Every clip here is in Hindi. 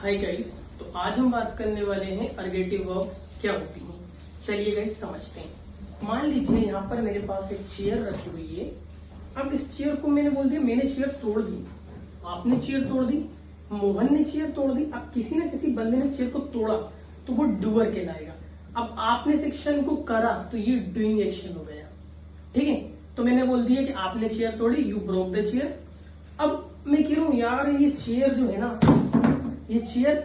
हाय गाइस, तो आज हम बात करने वाले हैं अर्गेटिव वर्ब्स क्या होती हैं। चलिए गाइस समझते हैं। मान लीजिए यहाँ पर मेरे पास एक चेयर रखी हुई है। अब इस चेयर को मैंने बोल दिया मैंने चेयर तोड़ दी, आपने चेयर तोड़ दी, मोहन ने चेयर तोड़ दी। अब किसी ना किसी बंदे ने चेयर को तोड़ा तो वो डूअर कहलाएगा। अब आपने सेक्शन को करा तो ये डूइंग एक्शन हो गया। ठीक है, तो मैंने बोल दिया कि आपने चेयर तोड़ी, यू ब्रोक द चेयर। अब मैं कह रहा हूं यार ये चेयर जो है ना, ये चेयर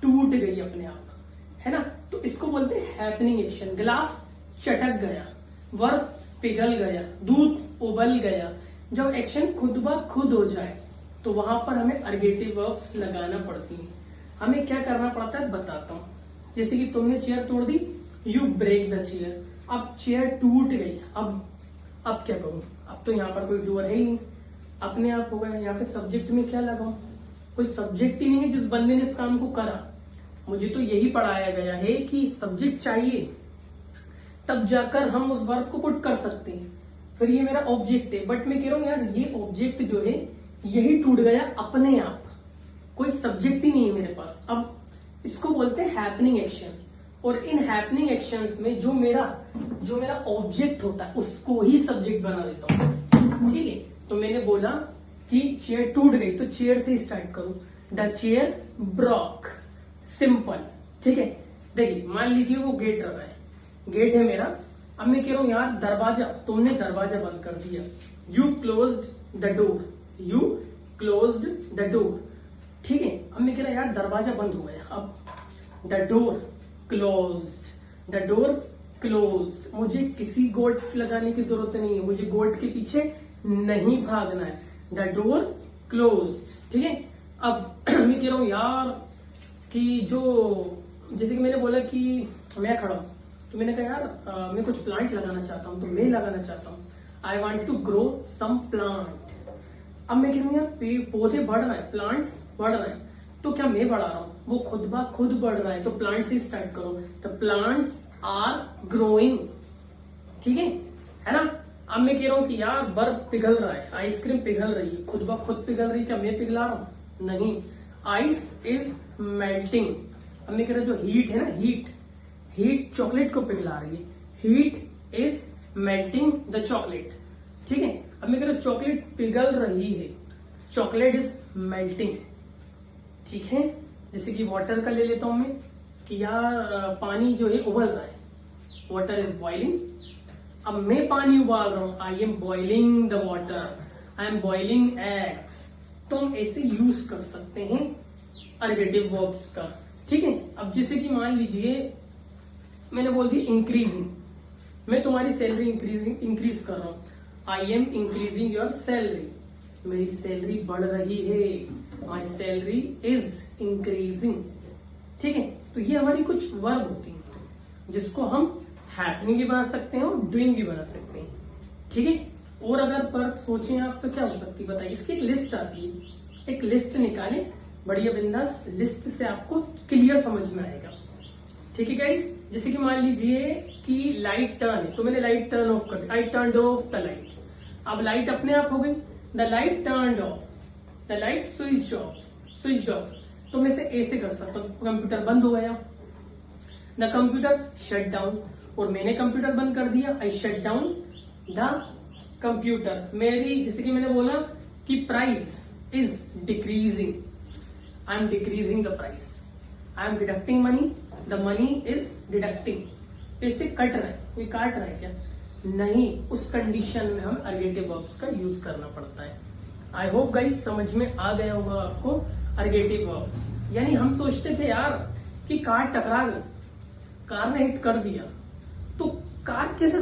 टूट गई अपने आप, है ना। तो इसको बोलते हैं हैपनिंग एक्शन। गिलास चटक गया, वर्क पिघल गया, दूध उबल गया। जब एक्शन खुद ब खुद हो जाए तो वहां पर हमें अर्गेटिव वर्ब्स लगाना पड़ती है। हमें क्या करना पड़ता है बताता हूं। जैसे कि तुमने चेयर तोड़ दी, यू ब्रेक द चेयर। अब चेयर टूट गई, अब क्या करूं? अब तो यहाँ पर कोई डूअर है ही नहीं, अपने आप हो गया। यहाँ पे सब्जेक्ट में क्या लगाऊं? कोई सब्जेक्ट ही नहीं है जिस बंदे ने इस काम को करा। मुझे तो यही पढ़ाया गया है कि सब्जेक्ट चाहिए, तब जाकर हम उस वर्ब को पुट कर सकते हैं। फिर ये मेरा ऑब्जेक्ट है, बट मैं कह रहा हूं यार ये ऑब्जेक्ट जो है यही टूट गया अपने आप, कोई सब्जेक्ट ही नहीं है मेरे पास। अब इसको बोलते हैं हैपनिंग एक्शन। और इन हैपनिंग एक्शंस में जो मेरा ऑब्जेक्ट होता है उसको ही सब्जेक्ट बना देता हूं। ठीक है, तो मैंने बोला कि चेयर टूट गई तो चेयर से स्टार्ट करूं। The chair Brock, simple. ठीक है, देखिए मान लीजिए वो गेट रहा है, गेट है मेरा। अब मैं कह रहा हूं यार दरवाजा, तुमने दरवाजा बंद कर दिया, you closed the door, you closed the door. ठीक है, अब मैं कह रहा यार दरवाजा बंद हो गया। अब the door closed, the door closed. मुझे किसी गोट लगाने की जरूरत नहीं है, मुझे गोट के पीछे नहीं भागना है। The door closed. ठीक है, अब मैं कह रहा हूं यार कि जो जैसे कि मैंने बोला कि मैं खड़ा हूं, तो मैंने कहा यार मैं कुछ प्लांट लगाना चाहता हूं, तो मैं लगाना चाहता हूं। I want to grow some plant. अब मैं कह रहा हूं यार पौधे बढ़ रहे हैं, प्लांट्स बढ़ रहे हैं, तो क्या मैं बढ़ा रहा हूं? वो खुद ब खुद बढ़ रहा है, तो प्लांट से स्टार्ट करो। The plants are growing. ठीक है ना। अब मैं कह रहा हूं कि यार बर्फ पिघल रहा है, आइसक्रीम पिघल रही है, खुद ब खुद पिघल रही है, क्या मैं पिघला रहा हूं? नहीं, आइस इज मेल्टिंग। अब मैं कह रहा हूं जो हीट है ना, हीट चॉकलेट को पिघला रही है, heat is melting the chocolate. ठीक है, अब मैं कह रहा हूं चॉकलेट पिघल रही है, चॉकलेट इज मेल्टिंग। ठीक है, जैसे कि वाटर का ले लेता हूं मैं कि यार पानी जो है उबल रहा है, वाटर इज बॉइलिंग। अब मैं पानी उबाल रहा हूं, I am boiling the water, I am boiling eggs. तो हम ऐसे यूज कर सकते हैं अर्गेटिव वर्ब्स का। ठीक है, अब जैसे कि मान लीजिए मैंने बोल दिया इंक्रीजिंग, मैं तुम्हारी सैलरी इंक्रीज कर रहा हूं। I am increasing your salary, मेरी सैलरी बढ़ रही है, माई सैलरी इज इंक्रीजिंग। ठीक है, तो ये हमारी कुछ वर्ब होती है जिसको हम हैपनिंग भी बना सकते हैं और डूइंग भी बना सकते हैं। ठीक है, और अगर पर सोचें आप तो क्या हो सकती है बताइए। इसकी एक लिस्ट आती है, एक लिस्ट निकालें, बढ़िया बिंदास लिस्ट से आपको क्लियर समझ में आएगा। ठीक है गाइस, जैसे कि मान लीजिए कि लाइट टर्न है, तो मैंने लाइट टर्न ऑफ कर दी, I turn off the light. अब लाइट अपने आप हो गई, the light turn off, the light switch off. तो मैं इसे ऐसे कर सकता हूं, कंप्यूटर बंद हो गया, द कंप्यूटर शट डाउन। और मैंने कंप्यूटर बंद कर दिया, I shut down the computer. मेरी जैसे कि मैंने बोला कि price is decreasing, I am decreasing the price, I am deducting money, the money is deducting. पैसे कट रहे हैं, कोई काट रहा है क्या? नहीं, उस कंडीशन में हम अर्गेटिव वर्ब्स का यूज करना पड़ता है। आई होप गाइस समझ में आ गया होगा आपको अर्गेटिव वर्ब्स। यानी हम सोचते थे यार कि कार टकरा गई, कार ने हिट कर दिया, तो कार कैसे